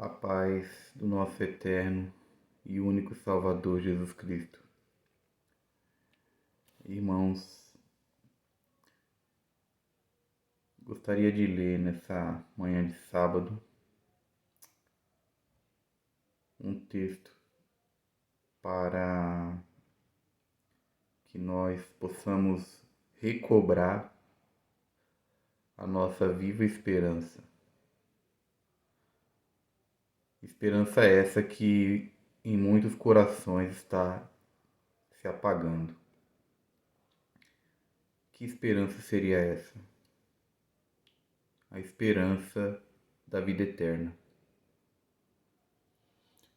A paz do nosso eterno e único Salvador Jesus Cristo. Irmãos, gostaria de ler nessa manhã de sábado um texto para que nós possamos recobrar a nossa viva esperança. Esperança essa que em muitos corações está se apagando. Que esperança seria essa? A esperança da vida eterna.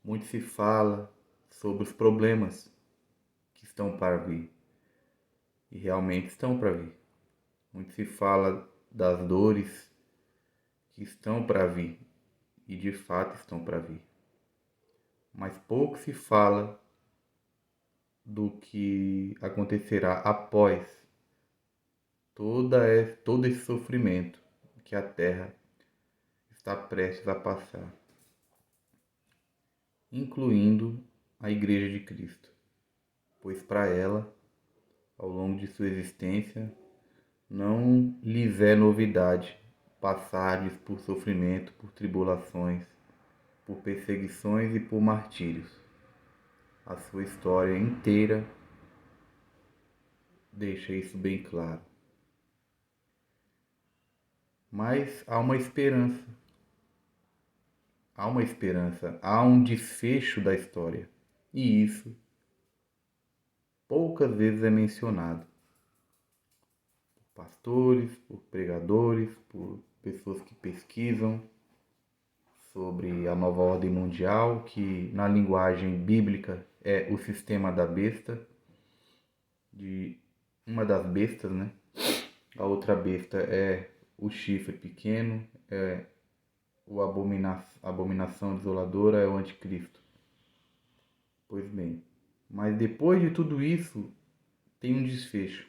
Muito se fala sobre os problemas que estão para vir, e realmente estão para vir. Muito se fala das dores que estão para vir, e de fato estão para vir. Mas pouco se fala do que acontecerá após todo esse sofrimento que a terra está prestes a passar, incluindo a Igreja de Cristo, pois para ela, ao longo de sua existência, não lhes é novidade passares por sofrimento, por tribulações, por perseguições e por martírios. A sua história inteira deixa isso bem claro. Mas há uma esperança. Há uma esperança, há um desfecho da história. E isso poucas vezes é mencionado. Por pastores, por pregadores, por pessoas que pesquisam sobre a nova ordem mundial, que na linguagem bíblica é o sistema da besta, de uma das bestas, né? A outra besta é o chifre pequeno, é a abominação desoladora, é o anticristo. Pois bem, mas depois de tudo isso, tem um desfecho.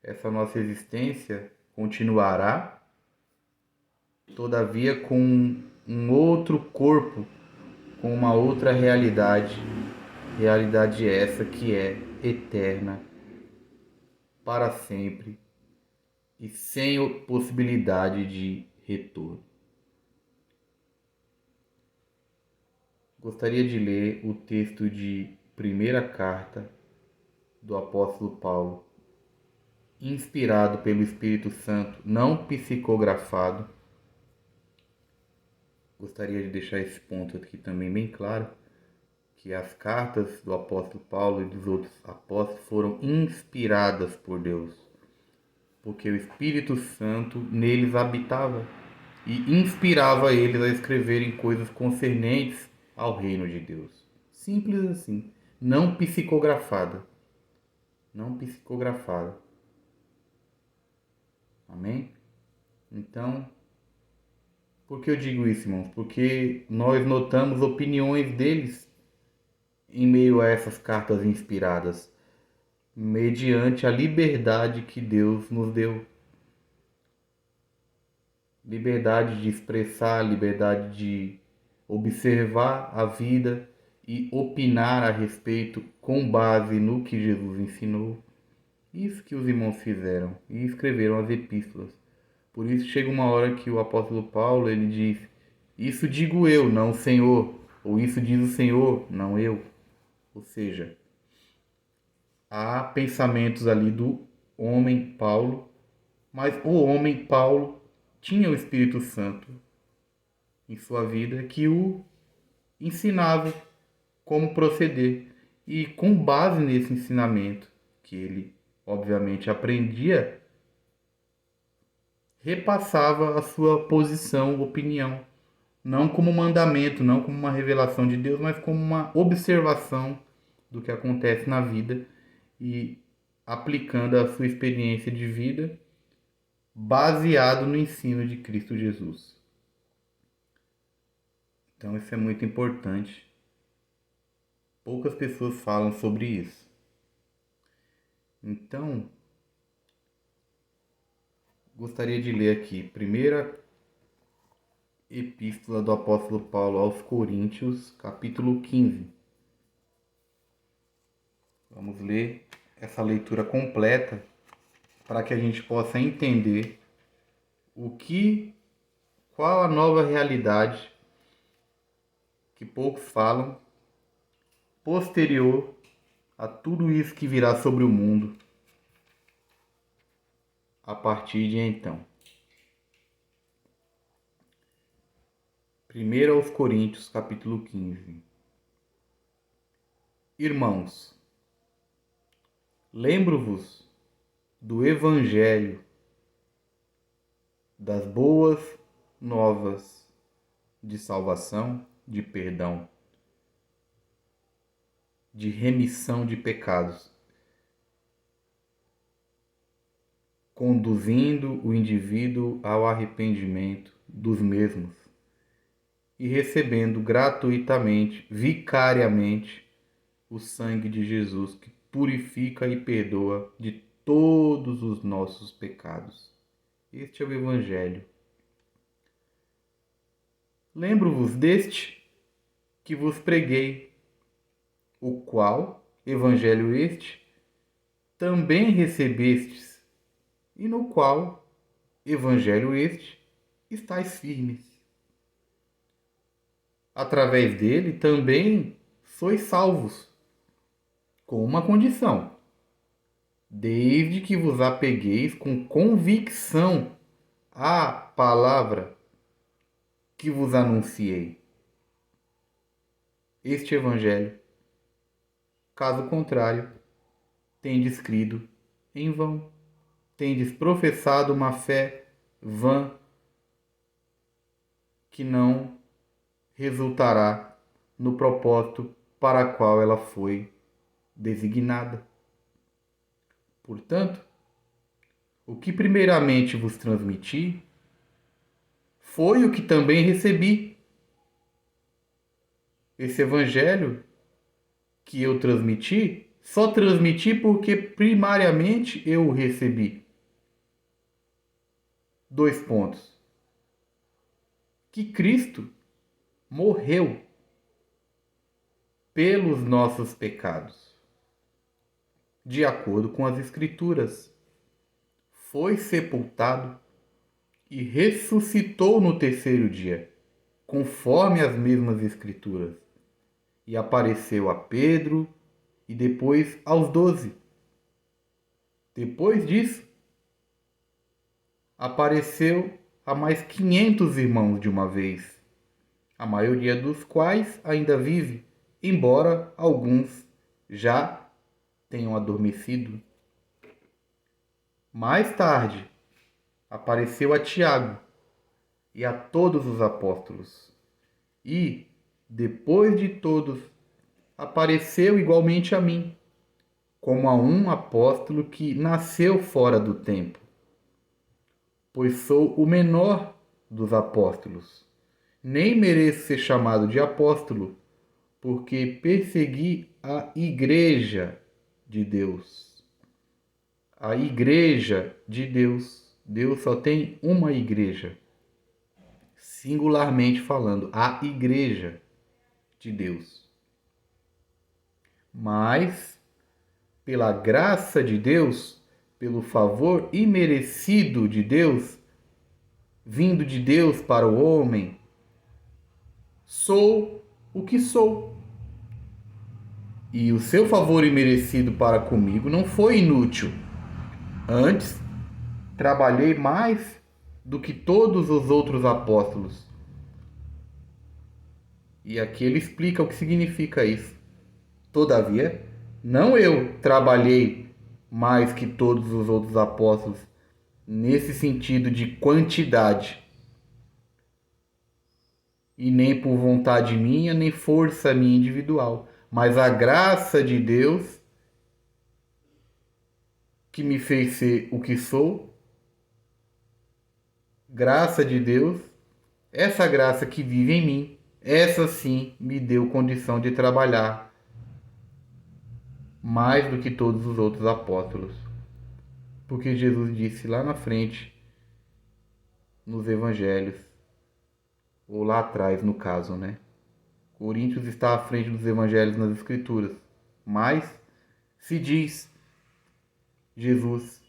Essa nossa existência continuará, todavia com um outro corpo, com uma outra realidade. Realidade essa que é eterna, para sempre e sem possibilidade de retorno. Gostaria de ler o texto de primeira carta do apóstolo Paulo, inspirado pelo Espírito Santo, não psicografado. Gostaria de deixar esse ponto aqui também bem claro, que as cartas do apóstolo Paulo e dos outros apóstolos foram inspiradas por Deus, porque o Espírito Santo neles habitava e inspirava eles a escreverem coisas concernentes ao reino de Deus. Simples assim, não psicografada. Não psicografada. Amém? Então, por que eu digo isso, irmãos? Porque nós notamos opiniões deles em meio a essas cartas inspiradas, mediante a liberdade que Deus nos deu. Liberdade de expressar, liberdade de observar a vida e opinar a respeito com base no que Jesus ensinou. Isso que os irmãos fizeram e escreveram as epístolas. Por isso chega uma hora que o apóstolo Paulo ele diz: isso digo eu, não o Senhor, ou isso diz o Senhor, não eu. Ou seja, há pensamentos ali do homem Paulo, mas o homem Paulo tinha o Espírito Santo em sua vida que o ensinava como proceder. E com base nesse ensinamento, que ele obviamente aprendia, repassava a sua posição, opinião. Não como mandamento, não como uma revelação de Deus, mas como uma observação do que acontece na vida e aplicando a sua experiência de vida baseado no ensino de Cristo Jesus. Então isso é muito importante. Poucas pessoas falam sobre isso. Então, gostaria de ler aqui, Epístola do Apóstolo Paulo aos Coríntios, capítulo 15. Vamos ler essa leitura completa para que a gente possa entender qual a nova realidade que poucos falam, posterior a tudo isso que virá sobre o mundo a partir de então. 1 aos Coríntios, capítulo 15. Irmãos, lembro-vos do Evangelho, das boas novas de salvação, de perdão, de remissão de pecados, conduzindo o indivíduo ao arrependimento dos mesmos e recebendo gratuitamente, vicariamente, o sangue de Jesus, que purifica e perdoa de todos os nossos pecados. Este é o Evangelho. Lembro-vos deste que vos preguei, o qual, Evangelho este, também recebestes, e no qual, Evangelho este, estáis firmes. Através dele também sois salvos, com uma condição: desde que vos apegueis com convicção à palavra que vos anunciei. Este Evangelho, caso contrário, tendes crido em vão, tendes professado uma fé vã que não resultará no propósito para o qual ela foi designada. Portanto, o que primeiramente vos transmiti foi o que também recebi. Esse Evangelho que eu transmiti, só transmiti porque primariamente eu o recebi. 2 pontos. Que Cristo morreu pelos nossos pecados, de acordo com as Escrituras, foi sepultado e ressuscitou no terceiro dia, conforme as mesmas Escrituras, e apareceu a Pedro e depois aos 12. Depois disso, apareceu a mais 500 irmãos de uma vez, a maioria dos quais ainda vive, embora alguns já tenham adormecido. Mais tarde, apareceu a Tiago e a todos os apóstolos. E, depois de todos, apareceu igualmente a mim, como a um apóstolo que nasceu fora do tempo, pois sou o menor dos apóstolos. Nem mereço ser chamado de apóstolo, porque persegui a igreja de Deus. A igreja de Deus. Deus só tem uma igreja. Singularmente falando, a igreja de Deus. Mas, pela graça de Deus, pelo favor imerecido de Deus, vindo de Deus para o homem, sou o que sou. E o seu favor imerecido para comigo não foi inútil. Antes, trabalhei mais do que todos os outros apóstolos. E aqui ele explica o que significa isso. Todavia, não eu trabalhei mais que todos os outros apóstolos, nesse sentido de quantidade, e nem por vontade minha, nem força minha individual, mas a graça de Deus que me fez ser o que sou, graça de Deus, essa graça que vive em mim, essa sim me deu condição de trabalhar mais do que todos os outros apóstolos. Porque Jesus disse lá na frente, nos evangelhos, ou lá atrás, no caso, né? Coríntios está à frente dos evangelhos nas escrituras, mas se diz Jesus: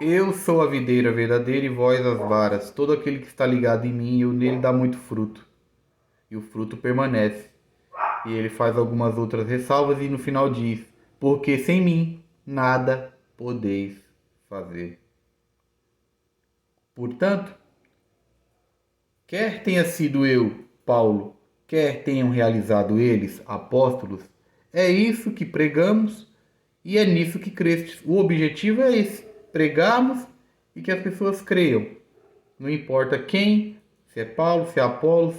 eu sou a videira verdadeira e vós as varas. Todo aquele que está ligado em mim, eu nele dá muito fruto. E o fruto permanece. E ele faz algumas outras ressalvas e no final diz: porque sem mim nada podeis fazer. Portanto, quer tenha sido eu, Paulo, quer tenham realizado eles, apóstolos, é isso que pregamos e é nisso que crestes. O objetivo é esse: pregarmos e que as pessoas creiam. Não importa quem, se é Paulo, se é Apolo,